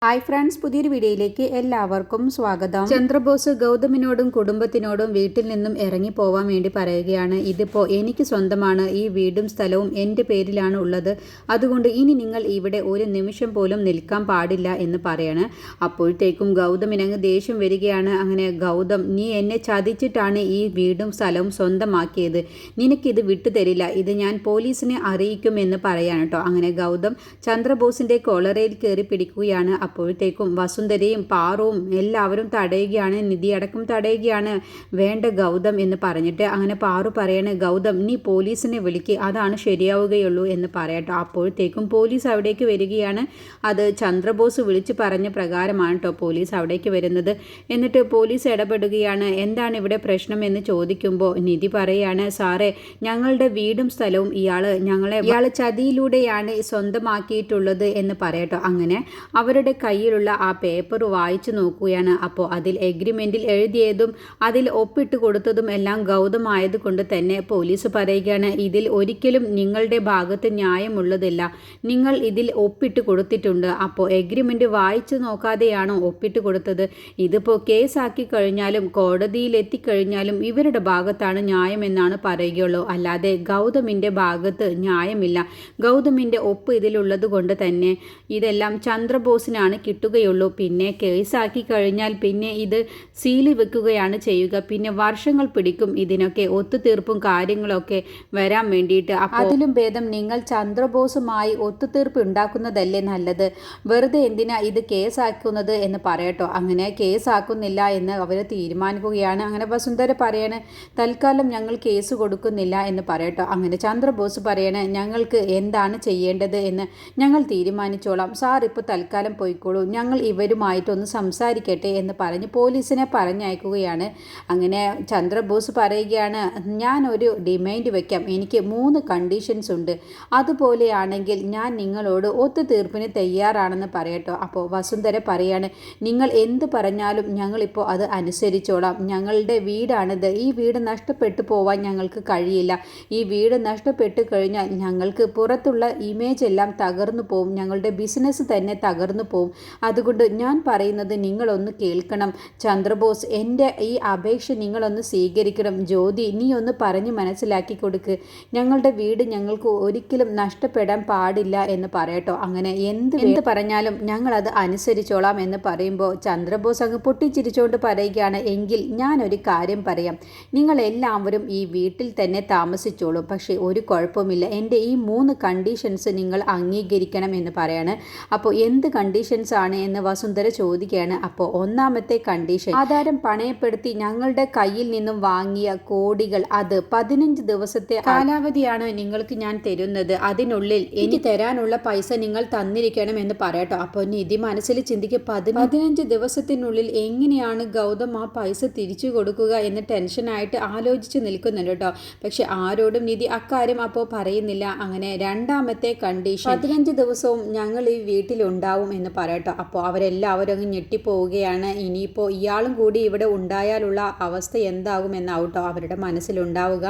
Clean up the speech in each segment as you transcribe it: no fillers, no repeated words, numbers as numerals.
Hi friends, പുതിയൊരു വീഡിയോയിലേക്ക് എല്ലാവർക്കും സ്വാഗതം. ചന്ദ്രബോസ് ഗൗതമിനോടും കുടുംബത്തിനോടും വീട്ടിൽ നിന്നും ഇറങ്ങി പോവാൻ വേണ്ടി പറയുകയാണ്. ഇതിപ്പോൾ എനിക്ക് സ്വന്തമാണ്, ഈ വീടും സ്ഥലവും എൻ്റെ പേരിലാണ് ഉള്ളത്, അതുകൊണ്ട് ഇനി നിങ്ങൾ ഇവിടെ ഒരു നിമിഷം പോലും നിൽക്കാൻ പാടില്ല എന്ന് പറയാണ്. അപ്പോഴത്തേക്കും ഗൗതമിനങ്ങ് ദേഷ്യം വരികയാണ്. അങ്ങനെ ഗൗതം, നീ എന്നെ ചതിച്ചിട്ടാണ് ഈ വീടും സ്ഥലവും സ്വന്തമാക്കിയത്, നിനക്കിത് വിട്ടുതരില്ല, ഇത് ഞാൻ പോലീസിനെ അറിയിക്കുമെന്ന് പറയാണ് കേട്ടോ. അങ്ങനെ ഗൗതം ചന്ദ്രബോസിൻ്റെ കോളറയിൽ കയറി പിടിക്കുകയാണ്. അപ്പോഴത്തേക്കും വസുന്ധരയും പാറുവും എല്ലാവരും തടയുകയാണ്, നിധിയടക്കം തടയുകയാണ്. വേണ്ട ഗൗതം എന്ന് പറഞ്ഞിട്ട് അങ്ങനെ പാറു പറയാണ്, ഗൗതം നീ പോലീസിനെ വിളിക്ക്, അതാണ് ശരിയാവുകയുള്ളൂ എന്ന് പറയട്ടോ. അപ്പോഴത്തേക്കും പോലീസ് അവിടേക്ക് വരികയാണ്. അത് ചന്ദ്രബോസ് വിളിച്ച് പറഞ്ഞ പ്രകാരമാണ് കേട്ടോ പോലീസ് അവിടേക്ക് വരുന്നത്. എന്നിട്ട് പോലീസ് ഇടപെടുകയാണ്. എന്താണ് ഇവിടെ പ്രശ്നം എന്ന് ചോദിക്കുമ്പോൾ നിധി പറയാണ്, സാറേ ഞങ്ങളുടെ വീടും സ്ഥലവും ഇയാൾ ചതിയിലൂടെയാണ് സ്വന്തമാക്കിയിട്ടുള്ളത് എന്ന് പറയട്ടോ. അങ്ങനെ അവരുടെ കയ്യിലുള്ള ആ പേപ്പർ വായിച്ചു നോക്കുകയാണ്. അപ്പോൾ അതിൽ എഗ്രിമെൻറ്റിൽ എഴുതിയതും അതിൽ ഒപ്പിട്ട് കൊടുത്തതും എല്ലാം ഗൗതമായത് കൊണ്ട് തന്നെ പോലീസ് പറയുകയാണ്, ഇതിൽ ഒരിക്കലും നിങ്ങളുടെ ഭാഗത്ത് ന്യായമുള്ളതില്ല, നിങ്ങൾ ഇതിൽ ഒപ്പിട്ട് കൊടുത്തിട്ടുണ്ട്. അപ്പോൾ എഗ്രിമെൻറ്റ് വായിച്ചു നോക്കാതെയാണോ ഒപ്പിട്ട് കൊടുത്തത്? ഇതിപ്പോൾ കേസാക്കി കഴിഞ്ഞാലും കോടതിയിലെത്തിക്കഴിഞ്ഞാലും ഇവരുടെ ഭാഗത്താണ് ന്യായമെന്നാണ് പറയുകയുള്ളൂ, അല്ലാതെ ഗൗതമിൻ്റെ ഭാഗത്ത് ന്യായമില്ല. ഗൗതമിൻ്റെ ഒപ്പ് ഇതിലുള്ളത് കൊണ്ട് തന്നെ ഇതെല്ലാം ചന്ദ്രബോസിനാണ് കിട്ടുകയുള്ളൂ. പിന്നെ കേസാക്കി കഴിഞ്ഞാൽ പിന്നെ ഇത് സീല് വെക്കുകയാണ് ചെയ്യുക. പിന്നെ വർഷങ്ങൾ പിടിക്കും ഇതിനൊക്കെ ഒത്തുതീർപ്പും കാര്യങ്ങളൊക്കെ വരാൻ വേണ്ടിയിട്ട്. അതിലും ഭേദം നിങ്ങൾ ചന്ദ്രബോസുമായി ഒത്തുതീർപ്പ് ഉണ്ടാക്കുന്നതല്ലേ നല്ലത്, വെറുതെ എന്തിനാ ഇത് കേസാക്കുന്നത് എന്ന് പറയട്ടോ. അങ്ങനെ കേസാക്കുന്നില്ല എന്ന് അവർ തീരുമാനിക്കുകയാണ്. അങ്ങനെ വസുന്ധര പറയാണ്, തൽക്കാലം ഞങ്ങൾ കേസ് കൊടുക്കുന്നില്ല എന്ന് പറയട്ടോ. അങ്ങനെ ചന്ദ്രബോസ് പറയാണ്, ഞങ്ങൾക്ക് എന്താണ് ചെയ്യേണ്ടത് എന്ന് ഞങ്ങൾ തീരുമാനിച്ചോളാം, സാർ ഇപ്പോൾ തൽക്കാലം പോയിക്കോളൂ, ഞങ്ങൾ ഇവരുമായിട്ടൊന്ന് സംസാരിക്കട്ടെ എന്ന് പറഞ്ഞ് പോലീസിനെ പറഞ്ഞയക്കുകയാണ്. അങ്ങനെ ചന്ദ്രബോസ് പറയുകയാണ്, ഞാനൊരു ഡിമാൻഡ് വയ്ക്കാം, എനിക്ക് 3 കണ്ടീഷൻസ് ഉണ്ട്, അതുപോലെയാണെങ്കിൽ ഞാൻ നിങ്ങളോട് ഒത്തുതീർപ്പിന് തയ്യാറാണെന്ന് പറയട്ടോ. അപ്പോൾ വസുന്ധര പറയാണ്, നിങ്ങൾ എന്ത് പറഞ്ഞാലും ഞങ്ങളിപ്പോൾ അത് അനുസരിച്ചോളാം, ഞങ്ങളുടെ വീടാണിത്, ഈ വീട് നഷ്ടപ്പെട്ടു പോവാൻ ഞങ്ങൾക്ക് കഴിയില്ല, ഈ വീട് നഷ്ടപ്പെട്ടു കഴിഞ്ഞാൽ ഞങ്ങൾക്ക് പുറത്തുള്ള ഇമേജ് എല്ലാം തകർന്നു പോവും, ഞങ്ങളുടെ ബിസിനസ് തന്നെ തകർന്നു പോവും, അതുകൊണ്ട് ഞാൻ പറയുന്നത് നിങ്ങളൊന്ന് കേൾക്കണം ചന്ദ്രബോസ്, എൻ്റെ ഈ അപേക്ഷ നിങ്ങളൊന്ന് സ്വീകരിക്കണം. ജ്യോതി, നീ ഒന്ന് പറഞ്ഞ് മനസ്സിലാക്കി കൊടുക്ക്, ഞങ്ങളുടെ വീട് ഞങ്ങൾക്ക് ഒരിക്കലും നഷ്ടപ്പെടാൻ പാടില്ല എന്ന് പറയട്ടോ. അങ്ങനെ എന്ത് പറഞ്ഞാലും ഞങ്ങളത് അനുസരിച്ചോളാം എന്ന് പറയുമ്പോൾ ചന്ദ്രബോസ് അങ്ങ് പൊട്ടിച്ചിരിച്ചുകൊണ്ട് പറയുകയാണ്, എങ്കിൽ ഞാനൊരു കാര്യം പറയാം, നിങ്ങളെല്ലാവരും ഈ വീട്ടിൽ തന്നെ താമസിച്ചോളൂ, പക്ഷേ ഒരു കുഴപ്പമില്ല, എൻ്റെ ഈ 3 കണ്ടീഷൻസ് നിങ്ങൾ അംഗീകരിക്കണം എന്ന് പറയാണ്. അപ്പോൾ എന്ത് കണ്ടീഷൻസ് ആണ് എന്ന് വസുന്ധര ചോദിക്കുകയാണ്. അപ്പോൾ ഒന്നാമത്തെ കണ്ടീഷൻ, ആധാരം പണയപ്പെടുത്തി ഞങ്ങളുടെ കയ്യിൽ നിന്നും വാങ്ങിയ കോടികൾ അത് 15 ദിവസത്തെ കാലാവധിയാണ് നിങ്ങൾക്ക് ഞാൻ തരുന്നത്, അതിനുള്ളിൽ എനിക്ക് തരാനുള്ള പൈസ നിങ്ങൾ തന്നിരിക്കണം എന്ന് പറയട്ടോ. അപ്പോൾ നിധി മനസ്സിൽ ചിന്തിക്കുക, 15 ദിവസത്തിനുള്ളിൽ എങ്ങനെയാണ് ഗൗതം ആ പൈസ തിരിച്ചു കൊടുക്കുക എന്ന് ടെൻഷനായിട്ട് ആലോചിച്ച് നിൽക്കുന്നുണ്ട് കേട്ടോ. പക്ഷെ ആരോടും നിധി അക്കാര്യം അപ്പോൾ പറയുന്നില്ല. അങ്ങനെ രണ്ടാമത്തെ കണ്ടീഷൻ, 15 ദിവസവും ഞങ്ങൾ ഈ വീട്ടിലുണ്ടാവും എന്ന് പറയട്ടോ. അപ്പോൾ അവരെല്ലാവരും അങ്ങ് ഞെട്ടിപ്പോവുകയാണ്. ഇനിയിപ്പോൾ ഇയാളും കൂടി ഇവിടെ ഉണ്ടായാലുള്ള അവസ്ഥ എന്താകുമെന്നാവട്ടോ അവരുടെ മനസ്സിലുണ്ടാവുക.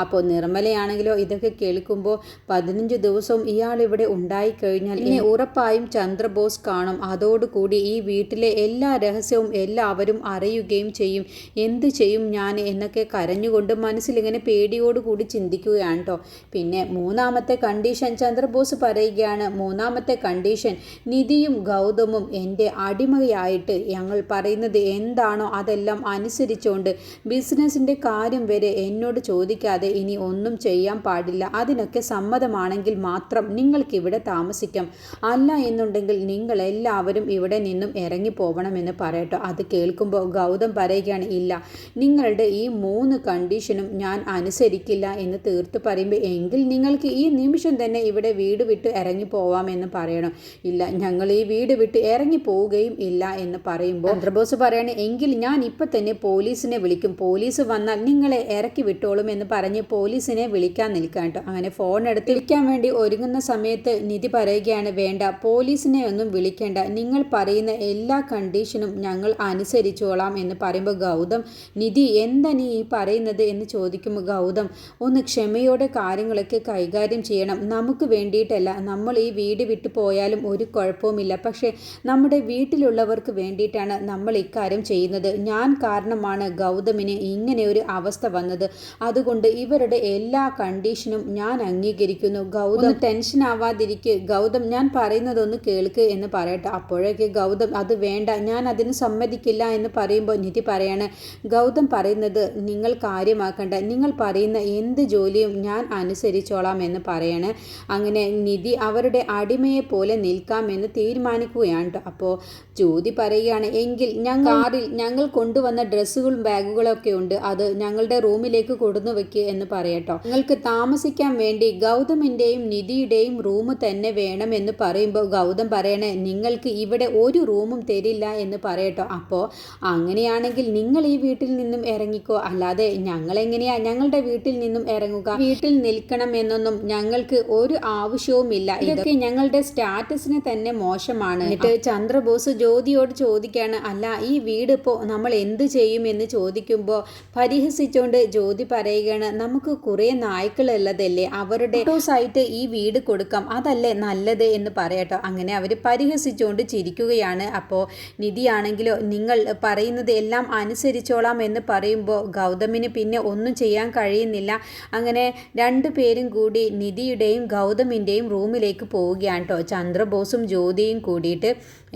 അപ്പോൾ നിർമ്മലയാണെങ്കിലോ ഇതൊക്കെ കേൾക്കുമ്പോൾ 15 ദിവസവും ഇയാൾ ഇവിടെ ഉണ്ടായിക്കഴിഞ്ഞാൽ ഇനി ഉറപ്പായും ചന്ദ്രബോസ് കാണും, അതോടുകൂടി ഈ വീട്ടിലെ എല്ലാ രഹസ്യവും എല്ലാവരും അറിയുകയും ചെയ്യും, എന്ത് ചെയ്യും ഞാൻ എന്നൊക്കെ കരഞ്ഞുകൊണ്ട് മനസ്സിലിങ്ങനെ പേടിയോടുകൂടി ചിന്തിക്കുകയാണ് കേട്ടോ. പിന്നെ മൂന്നാമത്തെ കണ്ടീഷൻ ചന്ദ്രബോസ് പറയുകയാണ്, മൂന്നാമത്തെ കണ്ടീഷൻ, നിധിയും ഗൗതമും എൻ്റെ അടിമയായിട്ട് ഞങ്ങൾ പറയുന്നത് എന്താണോ അതെല്ലാം അനുസരിച്ചുകൊണ്ട് ബിസിനസ്സിൻ്റെ കാര്യം വരെ എന്നോട് ചോദിക്കാതെ ഇനി ഒന്നും ചെയ്യാൻ പാടില്ല, അതിനൊക്കെ സമ്മതമാണെങ്കിൽ മാത്രം നിങ്ങൾക്കിവിടെ താമസിക്കാം, അല്ല എന്നുണ്ടെങ്കിൽ നിങ്ങളെല്ലാവരും ഇവിടെ നിന്നും ഇറങ്ങി പോകണമെന്ന് പറയട്ടോ. അത് കേൾക്കുമ്പോൾ ഗൗതം പറയുകയാണ്, ഇല്ല, നിങ്ങളുടെ ഈ 3 കണ്ടീഷനും ഞാൻ അനുസരിക്കില്ല എന്ന് തീർത്ത് പറയുമ്പോൾ, എങ്കിൽ നിങ്ങൾക്ക് ഈ നിമിഷം തന്നെ ഇവിടെ വീട് വിട്ട് ഇറങ്ങി പോവാമെന്ന് പറയണം. ഇല്ല, ഞങ്ങൾ ഈ വീട് വിട്ട് ഇറങ്ങി പോവുകയും ഇല്ല എന്ന് പറയുമ്പോൾ ചന്ദ്രബോസ് പറയാണ്, എങ്കിൽ ഞാൻ ഇപ്പം തന്നെ പോലീസിനെ വിളിക്കും, പോലീസ് വന്നാൽ നിങ്ങളെ ഇറക്കി വിട്ടോളും എന്ന് പറഞ്ഞ് പോലീസിനെ വിളിക്കാൻ നിൽക്കാൻ കേട്ടോ. അങ്ങനെ ഫോൺ എടുത്ത് വിളിക്കാൻ വേണ്ടി ഒരുങ്ങുന്ന സമയത്ത് നിധി പറയുകയാണ്, വേണ്ട, പോലീസിനെ ഒന്നും വിളിക്കേണ്ട, നിങ്ങൾ പറയുന്ന എല്ലാ കണ്ടീഷനും ഞങ്ങൾ അനുസരിച്ചോളാം എന്ന് പറയുമ്പോൾ ഗൗതം, നിധി എന്താ നീ ഈ പറയുന്നത് എന്ന് ചോദിക്കുമ്പോൾ ഗൗതം, ഒന്ന് ക്ഷമയോടെ കാര്യങ്ങളൊക്കെ കൈകാര്യം ചെയ്യണം, നമുക്ക് വേണ്ടിയിട്ടല്ല, നമ്മൾ ഈ വീട് വിട്ടു പോയാലും ഒരു കുഴപ്പവുമില്ല, പക്ഷെ പക്ഷേ നമ്മുടെ വീട്ടിലുള്ളവർക്ക് വേണ്ടിയിട്ടാണ് നമ്മൾ ഇക്കാര്യം ചെയ്യുന്നത്. ഞാൻ കാരണമാണ് ഗൗതമിന് ഇങ്ങനെ ഒരു അവസ്ഥ വന്നത്. അതുകൊണ്ട് ഇവരുടെ എല്ലാ കണ്ടീഷനും ഞാൻ അംഗീകരിക്കുന്നു. ഗൗതം ടെൻഷൻ ആവാതിരിക്കുക. ഗൗതം, ഞാൻ പറയുന്നതൊന്ന് കേൾക്ക് എന്ന് പറയട്ടെ. അപ്പോഴേക്ക് ഗൗതം അത് വേണ്ട, ഞാൻ അതിന് സമ്മതിക്കില്ല എന്ന് പറയുമ്പോൾ നിധി പറയാണ്, ഗൗതം പറയുന്നത് നിങ്ങൾ കാര്യമാക്കണ്ട, നിങ്ങൾ പറയുന്ന എന്ത് ജോലിയും ഞാൻ അനുസരിച്ചോളാം എന്ന് പറയാണ്. അങ്ങനെ നിധി അവരുടെ അടിമയെ പോലെ നിൽക്കാമെന്ന് തീരുമാനിക്കുകയാണ്. അപ്പോൾ ജ്യോതി പറയുകയാണ്, എങ്കിൽ കാറിൽ ഞങ്ങൾ കൊണ്ടുവന്ന ഡ്രസ്സുകളും ബാഗുകളൊക്കെ ഉണ്ട്, അത് ഞങ്ങളുടെ റൂമിലേക്ക് കൊടുന്നു വെക്കുക എന്ന് പറയട്ടോ. നിങ്ങൾക്ക് താമസിക്കാൻ വേണ്ടി ഗൗതമിൻ്റെയും നിധിയുടെയും റൂം തന്നെ വേണമെന്ന് പറയുമ്പോൾ ഗൗതം പറയണേ, നിങ്ങൾക്ക് ഇവിടെ ഒരു റൂമും തരില്ല എന്ന് പറയട്ടോ. അപ്പോൾ അങ്ങനെയാണെങ്കിൽ നിങ്ങൾ ഈ വീട്ടിൽ നിന്നും ഇറങ്ങിക്കോ, അല്ലാതെ ഞങ്ങളെങ്ങനെയാ ഞങ്ങളുടെ വീട്ടിൽ നിന്നും ഇറങ്ങുക? വീട്ടിൽ നിൽക്കണം എന്നൊന്നും ഞങ്ങൾക്ക് ഒരു ആവശ്യവുമില്ല. ഇതൊക്കെ ഞങ്ങളുടെ സ്റ്റാറ്റസിന് തന്നെ മോശമാണ്. എന്നിട്ട് ചന്ദ്രബോസ് ജ്യോതിയോട് ചോദിക്കാണ്, അല്ല ഈ വീട് ഇപ്പോൾ നമ്മൾ എന്ത് ചെയ്യും എന്ന് ചോദിക്കുമ്പോൾ പരിഹസിച്ചുകൊണ്ട് ജ്യോതി പറയുകയാണ്, നമുക്ക് കുറേ നായ്ക്കളുള്ളതല്ലേ, അവരുടെ സൈറ്റ് ഈ വീട് കൊടുക്കാം, അതല്ലേ നല്ലത് എന്ന് പറയട്ടോ. അങ്ങനെ അവർ പരിഹസിച്ചുകൊണ്ട് ചിരിക്കുകയാണ്. അപ്പോൾ നിധിയാണെങ്കിലോ നിങ്ങൾ പറയുന്നത് എല്ലാം അനുസരിച്ചോളാം എന്ന് പറയുമ്പോൾ ഗൗതമിന് പിന്നെ ഒന്നും ചെയ്യാൻ കഴിയുന്നില്ല. അങ്ങനെ രണ്ടുപേരും കൂടി നിധിയുടെയും ഗൗതമിൻ്റെയും റൂമിലേക്ക് പോവുകയാണ് കേട്ടോ, ചന്ദ്രബോസും ജ്യോതിയും കൂടിയിട്ട്.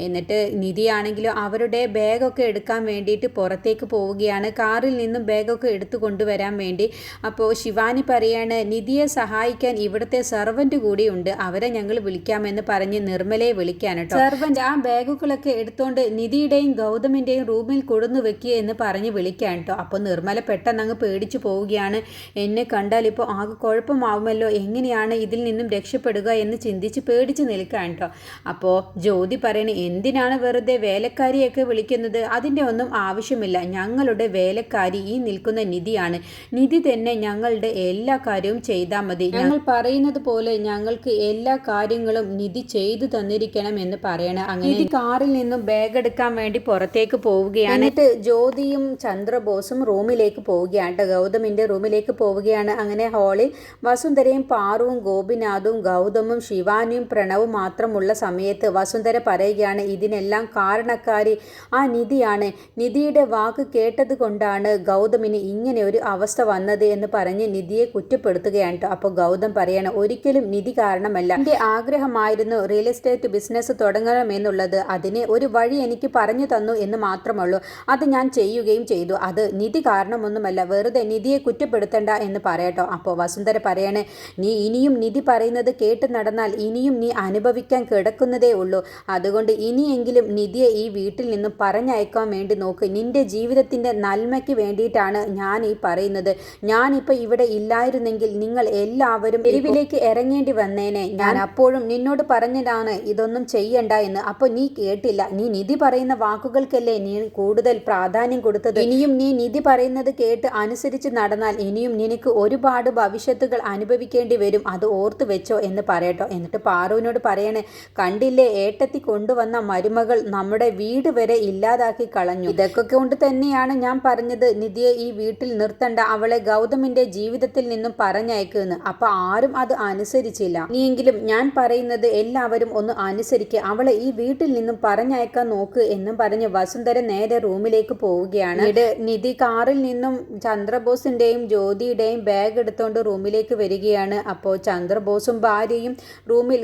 എന്നിട്ട് നിധിയാണെങ്കിലും അവരുടെ ബാഗൊക്കെ എടുക്കാൻ വേണ്ടിയിട്ട് പുറത്തേക്ക് പോവുകയാണ്, കാറിൽ നിന്നും ബാഗൊക്കെ എടുത്തു കൊണ്ടുവരാൻ വേണ്ടി. അപ്പോൾ ശിവാനി പറയാണ്, നിധിയെ സഹായിക്കാൻ ഇവിടുത്തെ സെർവൻറ്റ് കൂടിയുണ്ട്, അവരെ ഞങ്ങൾ വിളിക്കാമെന്ന് പറഞ്ഞ് നിർമ്മലയെ വിളിക്കാൻ കേട്ടോ. സെർവൻറ്റ് ആ ബാഗുകളൊക്കെ എടുത്തുകൊണ്ട് നിധിയുടെയും ഗൗതമിൻ്റെയും റൂമിൽ കൊടുന്നു വെക്കുക എന്ന് പറഞ്ഞ് വിളിക്കാൻ കേട്ടോ. അപ്പോൾ നിർമ്മല പെട്ടെന്ന് അങ്ങ് പേടിച്ചു പോവുകയാണ്. എന്നെ കണ്ടാൽ ഇപ്പോൾ ആകെ കുഴപ്പമാവുമല്ലോ, എങ്ങനെയാണ് ഇതിൽ നിന്നും രക്ഷപ്പെടുക എന്ന് ചിന്തിച്ച് പേടിച്ച് നിൽക്കാൻ കേട്ടോ. അപ്പോൾ ജ്യോതി പറയണേ, എന്തിനാണ് വെറുതെ വേലക്കാരിയൊക്കെ വിളിക്കുന്നത്? അതിൻ്റെ ഒന്നും ആവശ്യമില്ല, ഞങ്ങളുടെ വേലക്കാരി ഈ നിൽക്കുന്ന നിധിയാണ്, നിധി തന്നെ ഞങ്ങളുടെ എല്ലാ കാര്യവും ചെയ്താൽ മതി, ഞങ്ങൾ പറയുന്നത് പോലെ ഞങ്ങൾക്ക് എല്ലാ കാര്യങ്ങളും നിധി ചെയ്തു തന്നിരിക്കണം എന്ന് പറയണം. അങ്ങനെ കാറിൽ നിന്നും ബാഗ് എടുക്കാൻ വേണ്ടി പുറത്തേക്ക് പോവുകയാണ്. എന്നിട്ട് ജ്യോതിയും ചന്ദ്രബോസും റൂമിലേക്ക് പോവുകയാണ്, ഗൗതമിൻ്റെ റൂമിലേക്ക് പോവുകയാണ്. അങ്ങനെ ഹാളിൽ വസുന്ധരയും പാറുവും ഗോപിനാഥും ഗൗതമും ശിവാനിയും പ്രണവും മാത്രമുള്ള സമയത്ത് വസുന്ധര പറയുകയാണ്, ഇതിനെല്ലാം കാരണക്കാരി ആ നിധിയാണ്, നിധിയുടെ വാക്ക് കേട്ടത് കൊണ്ടാണ് ഗൗതമിന് ഇങ്ങനെ ഒരു അവസ്ഥ വന്നത് എന്ന് പറഞ്ഞ് നിധിയെ കുറ്റപ്പെടുത്തുകയാണ്. അപ്പോൾ ഗൗതം പറയാണ്, ഒരിക്കലും നിധി കാരണമല്ല, എൻ്റെ ആഗ്രഹമായിരുന്നു റിയൽ എസ്റ്റേറ്റ് ബിസിനസ് തുടങ്ങണമെന്നുള്ളത്, അതിന് ഒരു വഴി എനിക്ക് പറഞ്ഞു തന്നു എന്ന് മാത്രമുള്ളൂ, അത് ഞാൻ ചെയ്യുകയും ചെയ്തു, അത് നിധി കാരണമൊന്നുമല്ല, വെറുതെ നിധിയെ കുറ്റപ്പെടുത്തണ്ട എന്ന് പറയട്ടോ. അപ്പോൾ വസുന്ധര പറയാണ്, നീ ഇനിയും നിധി പറയുന്നത് കേട്ട് നടന്നാൽ ഇനിയും നീ അനുഭവിക്കാൻ കിടക്കുന്നതേ ഉള്ളൂ, അതുകൊണ്ട് ഇനിയെങ്കിലും നിധിയെ ഈ വീട്ടിൽ നിന്നും പറഞ്ഞയക്കാൻ വേണ്ടി നോക്ക്, നിന്റെ ജീവിതത്തിൻ്റെ നന്മയ്ക്ക് വേണ്ടിയിട്ടാണ് ഞാൻ ഈ പറയുന്നത്, ഞാനിപ്പോൾ ഇവിടെ ഇല്ലായിരുന്നെങ്കിൽ നിങ്ങൾ എല്ലാവരും തെരുവിലേക്ക് ഇറങ്ങേണ്ടി വന്നേനെ, ഞാൻ അപ്പോഴും നിന്നോട് പറഞ്ഞതാണ് ഇതൊന്നും ചെയ്യണ്ട എന്ന്, അപ്പോൾ നീ കേട്ടില്ല, നീ നിധി പറയുന്ന വാക്കുകൾക്കല്ലേ നീ കൂടുതൽ പ്രാധാന്യം കൊടുത്തത്, ഇനിയും നീ നിധി പറയുന്നത് കേട്ട് അനുസരിച്ച് നടന്നാൽ ഇനിയും നിനക്ക് ഒരുപാട് ഭവിഷ്യത്തുകൾ അനുഭവിക്കേണ്ടി വരും, അത് ഓർത്ത് വെച്ചോ എന്ന് പറയട്ടോ. എന്നിട്ട് പാറുവിനോട് പറയണേ, കണ്ടില്ലേ ഏട്ടത്തി കൊണ്ടുവന്ന മരുമകൾ നമ്മുടെ വീട് വരെ ഇല്ലാതാക്കി കളഞ്ഞു, ഇതൊക്കെ കൊണ്ട് തന്നെയാണ് ഞാൻ പറഞ്ഞത് നിധിയെ ഈ വീട്ടിൽ നിർത്തണ്ട, അവളെ ഗൗതമിന്റെ ജീവിതത്തിൽ നിന്നും പറഞ്ഞയക്കുന്ന്. അപ്പൊ ആരും അത് അനുസരിച്ചില്ല, ഇനിയെങ്കിലും ഞാൻ പറയുന്നത് എല്ലാവരും ഒന്ന് അനുസരിക്കുക, അവളെ ഈ വീട്ടിൽ നിന്നും പറഞ്ഞയക്കാൻ നോക്ക് എന്നും പറഞ്ഞ് വസുന്ധര നേരെ റൂമിലേക്ക് പോവുകയാണ്. നിധി കാറിൽ നിന്നും ചന്ദ്രബോസിന്റെയും ജ്യോതിയുടെയും ബാഗ് എടുത്തുകൊണ്ട് റൂമിലേക്ക് വരികയാണ്. അപ്പോൾ ചന്ദ്രബോസും ഭാര്യയും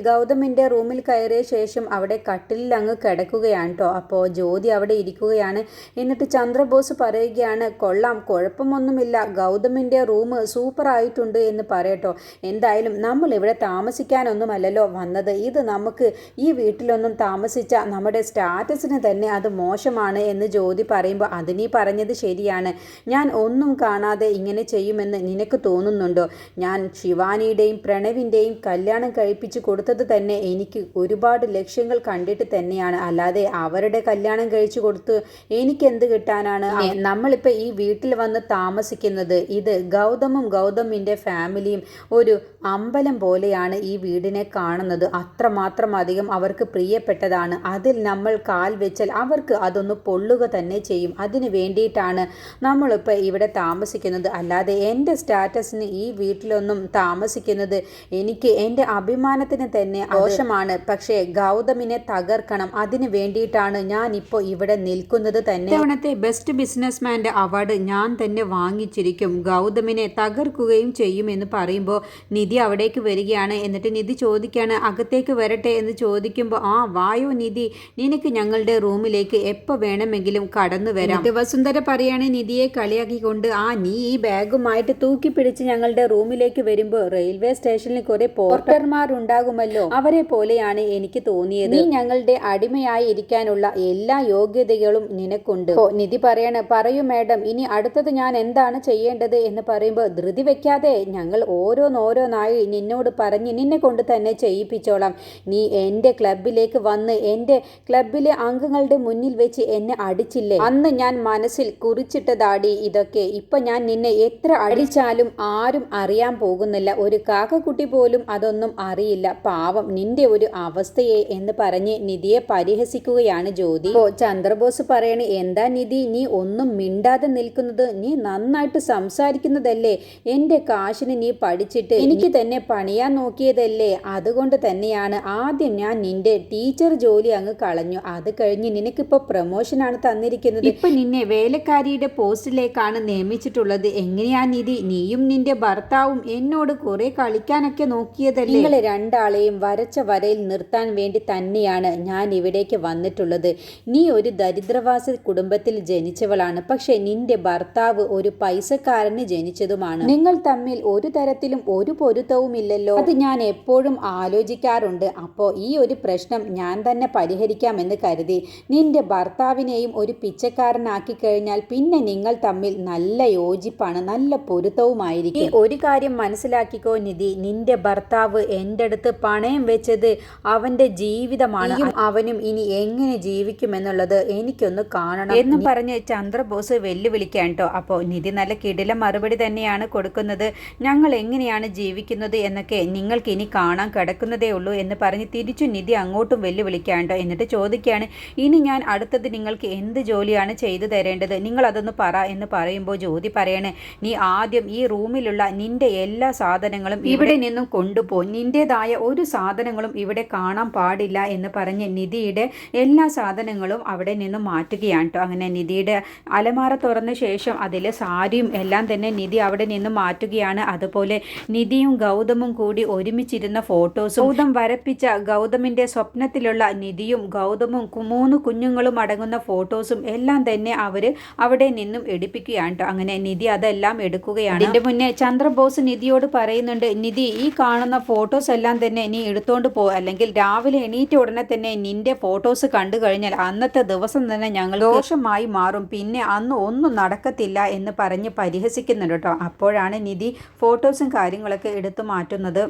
ഗൗതമിന്റെ റൂമിൽ കയറിയ ശേഷം അവിടെ കട്ടിലിൽ അങ്ങ് കിടക്കുകയാണ് കേട്ടോ. അപ്പോൾ ജ്യോതി അവിടെ ഇരിക്കുകയാണ്. എന്നിട്ട് ചന്ദ്രബോസ് പറയുകയാണ്, കൊള്ളാം, കുഴപ്പമൊന്നുമില്ല, ഗൗതമിന്റെ റൂം സൂപ്പർ ആയിട്ടുണ്ട് എന്ന് പറയട്ടോ. എന്തായാലും നമ്മൾ ഇവിടെ താമസിക്കാനൊന്നുമല്ലല്ലോ വന്നത്, ഇത് നമുക്ക് ഈ വീട്ടിലൊന്നും താമസിച്ച നമ്മുടെ സ്റ്റാറ്റസിന് തന്നെ അത് മോശമാണ് എന്ന് ജ്യോതി പറയുമ്പോൾ, അത് നീ പറഞ്ഞത് ശരിയാണ്, ഞാൻ ഒന്നും കാണാതെ ഇങ്ങനെ ചെയ്യുമെന്ന് നിനക്ക് തോന്നുന്നുണ്ടോ? ഞാൻ ശിവാനിയുടെയും പ്രണവിൻ്റെയും കല്യാണം കഴിപ്പിച്ച് കൊടുത്തത് തന്നെ എനിക്ക് ഒരുപാട് ലക്ഷ്യങ്ങൾ കണ്ടിട്ട് തന്നെയാണ്, അല്ലാതെ അവരുടെ കല്യാണം കഴിച്ചു കൊടുത്ത് എനിക്ക് എന്ത് കിട്ടാനാണ്? നമ്മളിപ്പോൾ ഈ വീട്ടിൽ വന്ന് താമസിക്കുന്നത്, ഇത് ഗൗതമും ഗൗതമിൻ്റെ ഫാമിലിയും ഒരു അമ്പലം പോലെയാണ് ഈ വീടിനെ കാണുന്നത്, അത്രമാത്രം അധികം അവർക്ക് പ്രിയപ്പെട്ടതാണ്, അതിൽ നമ്മൾ കാൽ വെച്ചാൽ അവർക്ക് അതൊന്ന് പൊള്ളുക തന്നെ ചെയ്യും, അതിന് വേണ്ടിയിട്ടാണ് നമ്മളിപ്പോൾ ഇവിടെ താമസിക്കുന്നത്, അല്ലാതെ എൻ്റെ സ്റ്റാറ്റസിന് ഈ വീട്ടിലൊന്നും താമസിക്കുന്നത് എനിക്ക് എൻ്റെ അഭിമാനത്തിന് തന്നെ ദോഷമാണ്. പക്ഷേ ഗൗതം ഗൗതമിനെ തകർക്കണം. അതിന് വേണ്ടിയിട്ടാണ് ഞാൻ ഇപ്പോൾ ഇവിടെ നിൽക്കുന്നത് തന്നെ. ഇത്തവണത്തെ ബെസ്റ്റ് ബിസിനസ്മാൻ്റെ അവാർഡ് ഞാൻ തന്നെ വാങ്ങിച്ചിരിക്കും, ഗൗതമിനെ തകർക്കുകയും ചെയ്യുമെന്ന് പറയുമ്പോൾ നിധി അവിടേക്ക് വരികയാണ്. എന്നിട്ട് നിധി ചോദിക്കുകയാണ്, അകത്തേക്ക് വരട്ടെ എന്ന് ചോദിക്കുമ്പോൾ, ആ വായോ നിധി, നിനക്ക് ഞങ്ങളുടെ റൂമിലേക്ക് എപ്പോൾ വേണമെങ്കിലും കടന്നു വരാം. വസുന്ധര പറയാണ് നിധിയെ കളിയാക്കിക്കൊണ്ട്, ആ നീ ഈ ബാഗുമായിട്ട് തൂക്കി പിടിച്ച് ഞങ്ങളുടെ റൂമിലേക്ക് വരുമ്പോൾ റെയിൽവേ സ്റ്റേഷനിൽ കുറെ പോർട്ടർമാർ ഉണ്ടാകുമല്ലോ, അവരെ പോലെയാണ് എനിക്ക് തോന്നിയത്. നീ ഞങ്ങളുടെ അടിമയായി ഇരിക്കാനുള്ള എല്ലാ യോഗ്യതകളും നിനക്കുണ്ട്. നിധി പറയാണ്, പറയൂ മാഡം, ഇനി അടുത്തത് ഞാൻ എന്താണ് ചെയ്യേണ്ടത് എന്ന് പറയുമ്പോൾ, ധൃതി വെക്കാതെ ഞങ്ങൾ ഓരോന്നായി നിന്നോട് പറഞ്ഞ് നിന്നെ കൊണ്ട് തന്നെ ചെയ്യിപ്പിച്ചോളാം. നീ എൻ്റെ ക്ലബിലേക്ക് വന്ന് എൻ്റെ ക്ലബിലെ അംഗങ്ങളുടെ മുന്നിൽ വെച്ച് എന്നെ അടിച്ചില്ലേ, അന്ന് ഞാൻ മനസ്സിൽ കുറിച്ചിട്ടതാടി ഇതൊക്കെ. ഇപ്പൊ ഞാൻ നിന്നെ എത്ര അടിച്ചാലും ആരും അറിയാൻ പോകുന്നില്ല, ഒരു കാക്കക്കുട്ടി പോലും അതൊന്നും അറിയില്ല. പാവം നിന്റെ ഒരു അവസ്ഥയെ എന്ന് പറഞ്ഞ് നിധിയെ പരിഹസിക്കുകയാണ് ജ്യോതി. ചന്ദ്രബോസ് പറയണ, എന്താ നിധി നീ ഒന്നും മിണ്ടാതെ നിൽക്കുന്നത്? നീ നന്നായിട്ട് സംസാരിക്കുന്നതല്ലേ? എൻ്റെ കാശിന് നീ പഠിച്ചിട്ട് എനിക്ക് തന്നെ പണിയാൻ നോക്കിയതല്ലേ? അതുകൊണ്ട് തന്നെയാണ് ആദ്യം ഞാൻ നിന്റെ ടീച്ചർ ജോലി അങ്ങ് കളഞ്ഞു. അത് കഴിഞ്ഞ് നിനക്കിപ്പോൾ പ്രൊമോഷനാണ് തന്നിരിക്കുന്നത്. ഇപ്പൊ നിന്നെ വേലക്കാരിയുടെ പോസ്റ്റിലേക്കാണ് നിയമിച്ചിട്ടുള്ളത്. എങ്ങനെയാ നിധി, നീയും നിന്റെ ഭർത്താവും എന്നോട് കുറെ കളിക്കാനൊക്കെ നോക്കിയതല്ലേ? നിങ്ങളെ രണ്ടാളെയും വരച്ച വരയിൽ നിർത്താൻ വേണ്ടി തന്നെയാണ് ഞാൻ ഇവിടേക്ക് വന്നിട്ടുള്ളത്. നീ ഒരു ദരിദ്രവാസ കുടുംബത്തിൽ ജനിച്ചവളാണ്, പക്ഷെ നിന്റെ ഭർത്താവ് ഒരു പൈസക്കാരന് ജനിച്ചതുമാണ്. നിങ്ങൾ തമ്മിൽ ഒരു തരത്തിലും ഒരു പൊരുത്തവുമില്ലല്ലോ. അത് ഞാൻ എപ്പോഴും ആലോചിക്കാറുണ്ട്. അപ്പോൾ ഈ ഒരു പ്രശ്നം ഞാൻ തന്നെ പരിഹരിക്കാമെന്ന് കരുതി. നിന്റെ ഭർത്താവിനെയും ഒരു പിച്ചക്കാരനാക്കി കഴിഞ്ഞാൽ പിന്നെ നിങ്ങൾ തമ്മിൽ നല്ല യോജിപ്പാണ്, നല്ല പൊരുത്തവുമായിരിക്കും. ഒരു കാര്യം മനസ്സിലാക്കിക്കോ നിധി, നിന്റെ ഭർത്താവ് എൻ്റെ അടുത്ത് പണയം വെച്ചത് അവൻ്റെ ജീവിതമാണ്. അവനും ഇനി എങ്ങനെ ജീവിക്കുമെന്നുള്ളത് എനിക്കൊന്ന് കാണണം എന്ന് പറഞ്ഞ് ചന്ദ്രബോസ് വെല്ലുവിളിക്കാൻ കേട്ടോ. അപ്പോൾ നിധി നല്ല കിടില മറുപടി തന്നെയാണ് കൊടുക്കുന്നത്. ഞങ്ങൾ എങ്ങനെയാണ് ജീവിക്കുന്നത് എന്നൊക്കെ നിങ്ങൾക്ക് ഇനി കാണാൻ കിടക്കുന്നതേ ഉള്ളൂ എന്ന് പറഞ്ഞ് തിരിച്ചു നിധി അങ്ങോട്ടും വെല്ലുവിളിക്കാണ്ടോ. എന്നിട്ട് ചോദിക്കുകയാണ്, ഇനി ഞാൻ അടുത്തത് നിങ്ങൾക്ക് എന്ത് ജോലിയാണ് ചെയ്തു തരേണ്ടത്, നിങ്ങൾ അതൊന്ന് പറ എന്ന് പറയുമ്പോൾ ജ്യോതി പറയണേ, നീ ആദ്യം ഈ റൂമിലുള്ള നിന്റെ എല്ലാ സാധനങ്ങളും ഇവിടെ നിന്നും കൊണ്ടുപോ, നിന്റേതായ ഒരു സാധനങ്ങളും ഇവിടെ കാണാൻ പാടില്ല എന്ന് പറഞ്ഞ് നിധിയുടെ എല്ലാ സാധനങ്ങളും അവിടെ നിന്നും മാറ്റുകയാണ് കേട്ടോ. അങ്ങനെ നിധിയുടെ അലമാര തുറന്ന ശേഷം അതിൽ സാരിയും എല്ലാം തന്നെ നിധി അവിടെ നിന്ന് മാറ്റുകയാണ്. അതുപോലെ നിധിയും ഗൗതമും കൂടി ഒരുമിച്ചിരുന്ന ഫോട്ടോസും ഗൗതം വരപ്പിച്ച ഗൗതമിന്റെ സ്വപ്നത്തിലുള്ള നിധിയും ഗൗതമും 3 കുഞ്ഞുങ്ങളും അടങ്ങുന്ന ഫോട്ടോസും എല്ലാം തന്നെ അവര് അവിടെ നിന്നും എടുപ്പിക്കുകയാണ് കേട്ടോ. അങ്ങനെ നിധി അതെല്ലാം എടുക്കുകയാണ്. ഇതിന്റെ മുന്നേ ചന്ദ്രബോസ് നിധിയോട് പറയുന്നുണ്ട്, നിധി ഈ കാണുന്ന ഫോട്ടോസ് എല്ലാം തന്നെ നീ എടുത്തോണ്ട് പോ, അല്ലെങ്കിൽ രാവിലെ എണീറ്റ ഉടനെ തന്നെ നിന്റെ ഫോട്ടോസ് കണ്ടു കഴിഞ്ഞാൽ അന്നത്തെ ദിവസം തന്നെ ഞങ്ങൾ ദോഷമായി മാറും, പിന്നെ അന്ന് ഒന്നും നടക്കത്തില്ല എന്ന് പറഞ്ഞ് പരിഹസിക്കുന്നുണ്ട് കേട്ടോ. അപ്പോഴാണ് നിധി ഫോട്ടോസും കാര്യങ്ങളൊക്കെ എടുത്തു മാറ്റുന്നത്.